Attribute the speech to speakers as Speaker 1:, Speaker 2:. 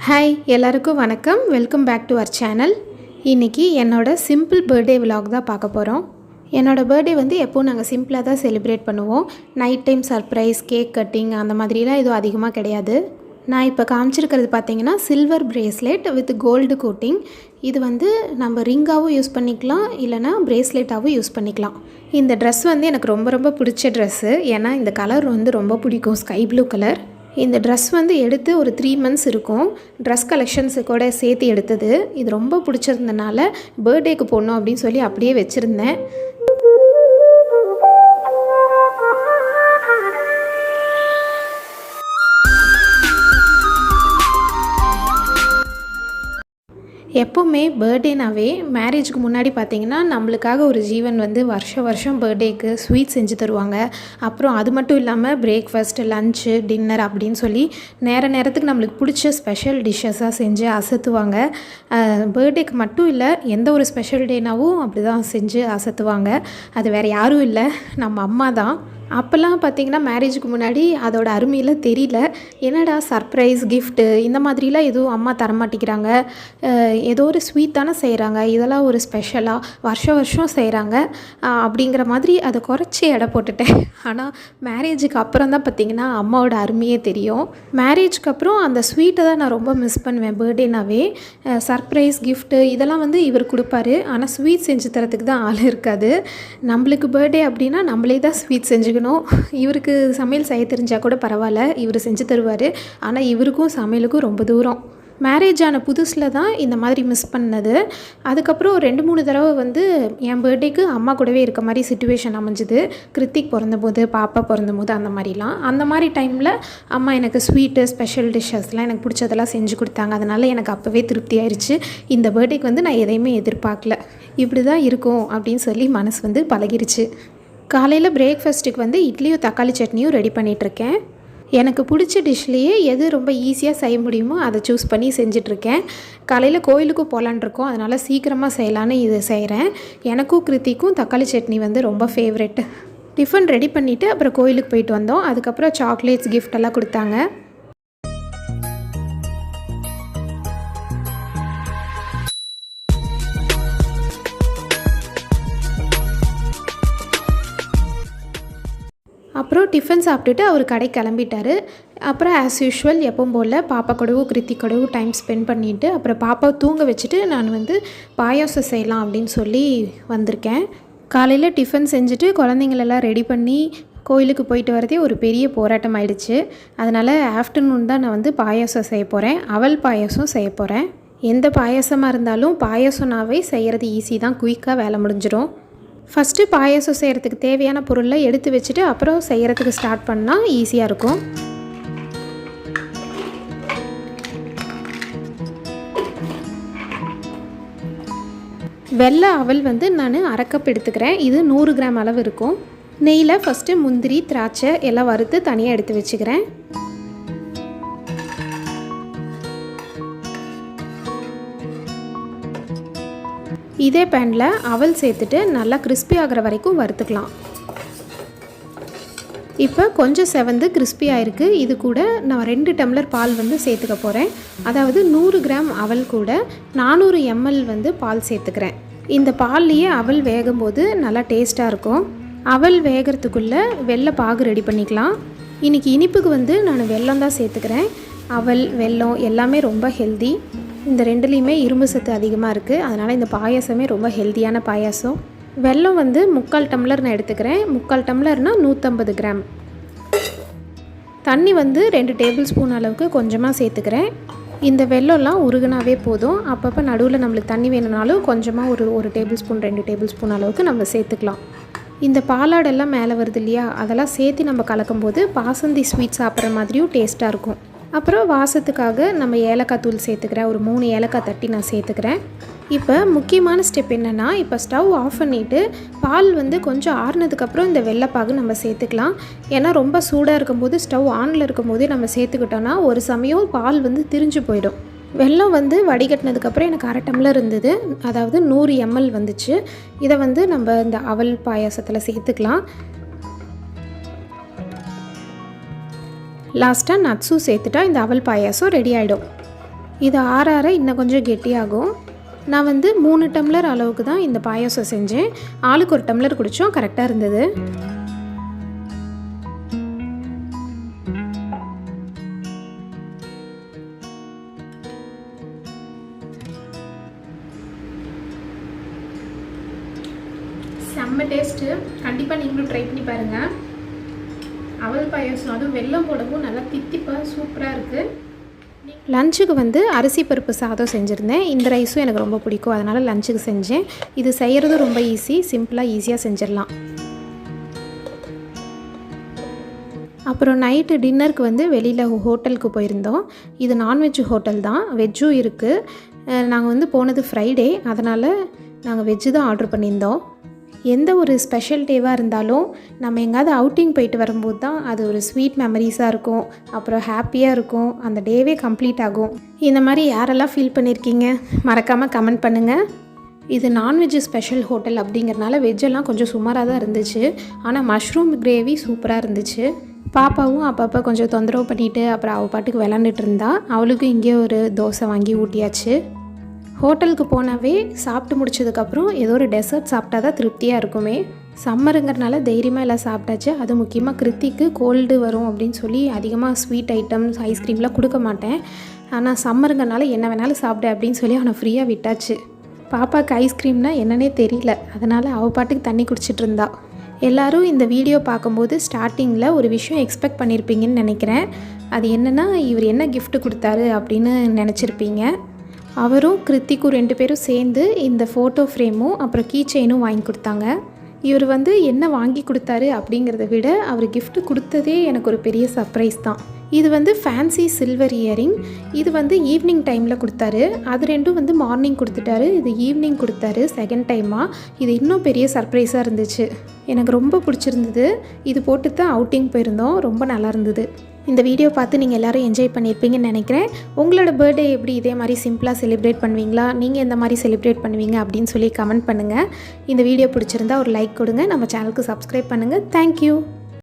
Speaker 1: Hi எல்லாருக்கும் வணக்கம். Welcome back to our channel. இன்றைக்கி என்னோடய சிம்பிள் பர்த்டே விலாக் தான் பார்க்க போகிறோம். என்னோடய பர்த்டே வந்து எப்போது நாங்கள் சிம்பிளாக தான் செலிப்ரேட் பண்ணுவோம். Night time surprise, cake cutting அந்த மாதிரிலாம் எதுவும் அதிகமாக கிடையாது. நான் இப்போ காமிச்சிருக்கிறது பார்த்தீங்கன்னா silver bracelet with gold coating. இது வந்து நம்ம ரிங்காகவும் யூஸ் பண்ணிக்கலாம், இல்லைனா பிரேஸ்லெட்டாகவும் யூஸ் பண்ணிக்கலாம். இந்த ட்ரெஸ் வந்து எனக்கு ரொம்ப ரொம்ப பிடிச்ச ட்ரெஸ்ஸு. ஏன்னா இந்த கலர் வந்து ரொம்ப பிடிக்கும், ஸ்கை ப்ளூ கலர். இந்த ட்ரெஸ் வந்து எடுத்து ஒரு 3 months இருக்கும். ட்ரெஸ் கலெக்ஷன்ஸு கூட சேர்த்து எடுத்தது. இது ரொம்ப பிடிச்சிருந்தனால பர்த்டேக்கு போடணும் அப்படின்னு சொல்லி அப்படியே வச்சுருந்தேன். எப்போவுமே பர்த்டேனாவே மேரேஜுக்கு முன்னாடி பார்த்திங்கன்னா நம்மளுக்காக ஒரு ஜீவன் வந்து வருஷம் பர்த்டேக்கு ஸ்வீட் செஞ்சு தருவாங்க. அப்புறம் அது மட்டும் இல்லாமல் பிரேக்ஃபாஸ்ட், லன்ச்சு, டின்னர் அப்படின்னு சொல்லி நேரத்துக்கு நம்மளுக்கு பிடிச்ச ஸ்பெஷல் டிஷ்ஷஸாக செஞ்சு அசத்துவாங்க. பர்த்டேக்கு மட்டும் இல்லை, எந்த ஒரு ஸ்பெஷல் டேனாவும் அப்படி தான் செஞ்சு அசத்துவாங்க. அது வேறு யாரும் இல்லை, நம்ம அம்மா தான். அப்போல்லாம் பார்த்திங்கன்னா மேரேஜுக்கு முன்னாடி அதோட அருமையில் தெரியல. என்னடா சர்ப்ரைஸ், கிஃப்ட்டு இந்த மாதிரிலாம் எதுவும் அம்மா தரமாட்டேங்கிறாங்க, ஏதோ ஒரு ஸ்வீட் தானே செய்கிறாங்க, இதெல்லாம் ஒரு ஸ்பெஷலாக வருஷம் செய்கிறாங்க அப்படிங்கிற மாதிரி அதை குறைச்சி எடை போட்டுட்டேன். ஆனால் மேரேஜுக்கு அப்புறம் தான் பார்த்திங்கன்னா அம்மாவோட அருமையே தெரியும். மேரேஜுக்கு அப்புறம் அந்த ஸ்வீட்டை தான் நான் ரொம்ப மிஸ் பண்ணுவேன். பர்த்டேனாவே சர்ப்ரைஸ், கிஃப்ட்டு இதெல்லாம் வந்து இவர் கொடுப்பாரு. ஆனால் ஸ்வீட் செஞ்சு தரத்துக்கு தான் ஆள் இருக்காது. நம்மளுக்கு பர்த்டே அப்படின்னா நம்மளே தான் ஸ்வீட் செஞ்சுக்கணும். இவருக்கு சமையல் செய்ய தெரிஞ்சால் கூட பரவாயில்ல, இவர் செஞ்சு தருவார். ஆனால் இவருக்கும் சமையலுக்கும் ரொம்ப தூரம். மேரேஜ் ஆன புதுசில் தான் இந்த மாதிரி மிஸ் பண்ணது. அதுக்கப்புறம் 2-3 தடவை வந்து என் பர்த்டேக்கு அம்மா கூடவே இருக்க மாதிரி சிச்சுவேஷன் அமைஞ்சுது. கிருத்திக் பிறந்தபோது, பாப்பா பிறந்தபோது அந்த மாதிரிலாம். அந்த மாதிரி டைமில் அம்மா எனக்கு ஸ்வீட்டு, ஸ்பெஷல் டிஷ்ஷஸ்லாம் எனக்கு பிடிச்சதெல்லாம் செஞ்சு கொடுத்தாங்க. அதனால் எனக்கு அப்போவே திருப்தி ஆயிடுச்சு. இந்த பர்த்டேக்கு வந்து நான் எதையுமே எதிர்பார்க்கல, இப்படி தான் இருக்கும் அப்படின்னு சொல்லி மனசு வந்து பழகிருச்சு. காலையில் பிரேக்ஃபாஸ்ட்டுக்கு வந்து இட்லியும் தக்காளி சட்னியும் ரெடி பண்ணிகிட்ருக்கேன். எனக்கு பிடிச்ச டிஷ்லேயே எது ரொம்ப ஈஸியாக செய்ய முடியுமோ அதை சூஸ் பண்ணி செஞ்சிட்ருக்கேன். காலையில் கோயிலுக்கும் போகலான் இருக்கோம், அதனால் சீக்கிரமாக செய்யலான்னு இது செய்கிறேன். எனக்கும் கிருத்திக்கும் தக்காளி சட்னி வந்து ரொம்ப ஃபேவரெட்டு. டிஃபன் ரெடி பண்ணிவிட்டு அப்புறம் கோயிலுக்கு போயிட்டு வந்தோம். அதுக்கப்புறம் சாக்லேட்ஸ், கிஃப்ட் எல்லாம் கொடுத்தாங்க. அப்புறம் டிஃபன் சாப்பிட்டுட்டு அவர் கடைக்கு கிளம்பிட்டார். அப்புறம் ஆஸ் யூஷுவல் எப்பவும் போல் பாப்பா கூடவும் கிருத்திக் கூடவும் டைம் ஸ்பெண்ட் பண்ணிவிட்டு அப்புறம் பாப்பாவை தூங்க வச்சுட்டு நான் வந்து பாயாசம் செய்யலாம் அப்படின்னு சொல்லி வந்திருக்கேன். காலையில் டிஃபன் செஞ்சுட்டு குழந்தைங்களெல்லாம் ரெடி பண்ணி கோயிலுக்கு போயிட்டு வரதே ஒரு பெரிய போராட்டம் ஆயிடுச்சு. அதனால் ஆஃப்டர்நூன் தான் நான் வந்து பாயாசம் செய்ய போகிறேன். அவல் பாயாசம் செய்ய போகிறேன். எந்த பாயாசமாக இருந்தாலும் பாயாசம்னாவே செய்கிறது ஈஸி தான், குயிக்காக வேலை முடிஞ்சிடும். ஃபஸ்ட்டு பாயாசம் செய்கிறதுக்கு தேவையான பொருளை எடுத்து வச்சுட்டு அப்புறம் செய்கிறதுக்கு ஸ்டார்ட் பண்ணால் ஈஸியாக இருக்கும். வெள்ளை அவல் வந்து நான் 1/2 கப் எடுத்துக்கிறேன். இது 100 கிராம் அளவு இருக்கும். நெய்யில் ஃபஸ்ட்டு முந்திரி, திராட்சை எல்லாம் வறுத்து தனியாக எடுத்து வச்சுக்கிறேன். இதே பேனில் அவல் சேர்த்துட்டு நல்லா கிறிஸ்பி ஆகிற வரைக்கும் வறுத்துக்கலாம். இப்போ கொஞ்சம் செவந்து கிறிஸ்பி ஆகிருக்கு. இது கூட நான் 2 டம்ளர் பால் வந்து சேர்த்துக்க போகிறேன். அதாவது 100 கிராம் அவல் கூட 400 ml வந்து பால் சேர்த்துக்கிறேன். இந்த பால்லையே அவல் வேகும்போது நல்லா டேஸ்ட்டாக இருக்கும். அவல் வேகிறதுக்குள்ளே வெல்ல பாகு ரெடி பண்ணிக்கலாம். இன்றைக்கி இனிப்புக்கு வந்து நான் வெல்லம் தான் சேர்த்துக்கிறேன். அவல், வெல்லம் எல்லாமே ரொம்ப ஹெல்தி. இந்த ரெண்டுலேயுமே இரும்பு சத்து அதிகமாக இருக்குது. அதனால் இந்த பாயாசமே ரொம்ப ஹெல்த்தியான பாயாசம். வெல்லம் வந்து 3/4 டம்ளர் நான் எடுத்துக்கிறேன். 3/4 டம்ளர்னால் 150 கிராம். தண்ணி வந்து 2 டேபிள் ஸ்பூன் அளவுக்கு கொஞ்சமாக சேர்த்துக்கிறேன். இந்த வெல்லம்லாம் உருகுனாவே போதும். அப்பப்போ நடுவில் நம்மளுக்கு தண்ணி வேணும்னாலும் கொஞ்சமாக ஒரு டேபிள் ஸ்பூன், 2 டேபிள் ஸ்பூன் அளவுக்கு நம்ம சேர்த்துக்கலாம். இந்த பாலாடெல்லாம் மேலே வருது இல்லையா, அதெல்லாம் சேர்த்து நம்ம கலக்கும்போது பாசந்தி ஸ்வீட் சாப்பிட்ற மாதிரியும் டேஸ்ட்டாக இருக்கும். அப்புறம் வாசத்துக்காக நம்ம ஏலக்காய் தூள் சேர்த்துக்கிறேன். ஒரு 3 ஏலக்காய் தட்டி நான் சேர்த்துக்கிறேன். இப்போ முக்கியமான ஸ்டெப் என்னென்னா, இப்போ ஸ்டவ் ஆஃப் பண்ணிவிட்டு பால் வந்து கொஞ்சம் ஆறுனதுக்கப்புறம் இந்த வெள்ளைப்பாகு நம்ம சேர்த்துக்கலாம். ஏன்னா ரொம்ப சூடாக இருக்கும்போது ஸ்டவ் ஆனில் இருக்கும்போதே நம்ம சேர்த்துக்கிட்டோன்னா ஒரு சமயம் பால் வந்து திரிஞ்சு போயிடும். வெல்லம் வந்து வடிகட்டினதுக்கப்புறம் எனக்கு 1/2 டம்ளர் இருந்தது, அதாவது 100 ml வந்துச்சு. இதை வந்து நம்ம இந்த அவல் பாயாசத்தில் சேர்த்துக்கலாம். லாஸ்ட்டாக நட்ஸும் சேர்த்துட்டா இந்த அவல் பாயாசம் ரெடி ஆகிடும். இது ஆற ஆற இன்னும் கொஞ்சம் கெட்டியாகும். நான் வந்து 3 டம்ளர் அளவுக்கு தான் இந்த பாயாசம் செஞ்சேன். ஆளுக்கு ஒரு டம்ளர் குடித்தோம், கரெக்டாக இருந்தது. செம்ம டேஸ்ட்டு. கண்டிப்பாக நீங்களும் ட்ரை பண்ணி பாருங்கள். அவல் பாயாசம் அதுவும் வெல்லம் போடவும் நல்லா தித்திப்பாக சூப்பராக இருக்குது. லஞ்சுக்கு வந்து அரிசி பருப்பு சாதம் செஞ்சுருந்தேன். இந்த ரைஸும் எனக்கு ரொம்ப பிடிக்கும், அதனால் லஞ்சுக்கு செஞ்சேன். இது செய்கிறது ரொம்ப ஈஸி, சிம்பிளாக ஈஸியாக செஞ்சிடலாம். அப்புறம் நைட்டு டின்னருக்கு வந்து வெளியில் ஹோட்டலுக்கு போயிருந்தோம். இது நான்வெஜ் ஹோட்டல் தான், வெஜ்ஜும் இருக்குது. நாங்கள் வந்து போனது ஃப்ரைடே, அதனால் நாங்கள் வெஜ்ஜு தான் ஆர்டர் பண்ணியிருந்தோம். எந்த ஒரு ஸ்பெஷல் டேவாக இருந்தாலும் நம்ம எங்கேயாவது அவுட்டிங் போயிட்டு வரும்போது தான் அது ஒரு ஸ்வீட் மெமரிஸாக இருக்கும். அப்புறம் ஹாப்பியாக இருக்கும், அந்த டேவே கம்ப்ளீட் ஆகும். இந்த மாதிரி யாரெல்லாம் ஃபீல் பண்ணியிருக்கீங்க மறக்காமல் கமெண்ட் பண்ணுங்கள். இது நான்வெஜ் ஸ்பெஷல் ஹோட்டல் அப்படிங்கிறனால வெஜ்ஜெல்லாம் கொஞ்சம் சுமாராக தான் இருந்துச்சு. ஆனால் மஷ்ரூம் கிரேவி சூப்பராக இருந்துச்சு. பாப்பாவும் அப்பப்போ கொஞ்சம் தொந்தரவு பண்ணிவிட்டு அப்புறம் அவள் பாட்டுக்கு விளாண்டுட்டு இருந்தா. அவளுக்கும் இங்கே ஒரு தோசை வாங்கி ஊட்டியாச்சு. ஹோட்டலுக்கு போனாவே சாப்பிட்டு முடிச்சதுக்கப்புறம் ஏதோ ஒரு டெசர்ட் சாப்பிட்டா தான் திருப்தியாக இருக்குமே. சம்மருங்கிறனால தைரியமாக எல்லாம் சாப்பிட்டாச்சு. அது முக்கியமாக கிருத்திக்கு கோல்டு வரும் அப்படின்னு சொல்லி அதிகமாக ஸ்வீட் ஐட்டம்ஸ் ஐஸ்கிரீம்லாம் கொடுக்க மாட்டேன். ஆனால் சம்மருங்கிறனால என்ன வேணாலும் சாப்பிடு அப்படின்னு சொல்லி அவனை ஃப்ரீயாக விட்டாச்சு. பாப்பாவுக்கு ஐஸ்கிரீம்னால் என்னன்னே தெரியல, அதனால் அவள் பாட்டுக்கு தண்ணி குடிச்சிட்டு இருந்தா. எல்லோரும் இந்த வீடியோ பார்க்கும்போது ஸ்டார்டிங்கில் ஒரு விஷயம் எக்ஸ்பெக்ட் பண்ணியிருப்பீங்கன்னு நினைக்கிறேன். அது என்னென்னா, இவர் என்ன gift கொடுத்தாரு அப்படின்னு நினச்சிருப்பீங்க. அவரும் கிருத்திக்கும் 2 பேரும் சேர்ந்து இந்த ஃபோட்டோ ஃப்ரேமும் அப்புறம் கீ செயினும் வாங்கி கொடுத்தாங்க. இவர் வந்து என்ன வாங்கி கொடுத்தாரு அப்படிங்கிறத விட அவர் gift கொடுத்ததே எனக்கு ஒரு பெரிய சர்ப்ரைஸ் தான். இது வந்து ஃபேன்சி சில்வர் இயரிங். இது வந்து ஈவினிங் டைமில் கொடுத்தாரு. அது ரெண்டும் வந்து மார்னிங் கொடுத்துட்டாரு, இது ஈவினிங் கொடுத்தாரு செகண்ட் டைமாக. இது இன்னும் பெரிய சர்ப்ரைஸாக இருந்துச்சு. எனக்கு ரொம்ப பிடிச்சிருந்தது. இது போட்டு தான் அவுட்டிங் போயிருந்தோம், ரொம்ப நல்லா இருந்தது. இந்த வீடியோ பார்த்து நீங்கள் எல்லோரும் என்ஜாய் பண்ணியிருப்பீங்கன்னு நினைக்கிறேன். உங்களோட பர்த்டே எப்படி இதே மாதிரி சிம்பிளாக செலிப்ரேட் பண்ணுவீங்களா, நீங்கள் எந்த மாதிரி செலிப்ரேட் பண்ணுவீங்க அப்படின்னு சொல்லி கமெண்ட் பண்ணுங்கள். இந்த வீடியோ பிடிச்சிருந்தா ஒரு லைக் கொடுங்க, நம்ம சேனலுக்கு சப்ஸ்கிரைப் பண்ணுங்கள். தேங்க்யூ.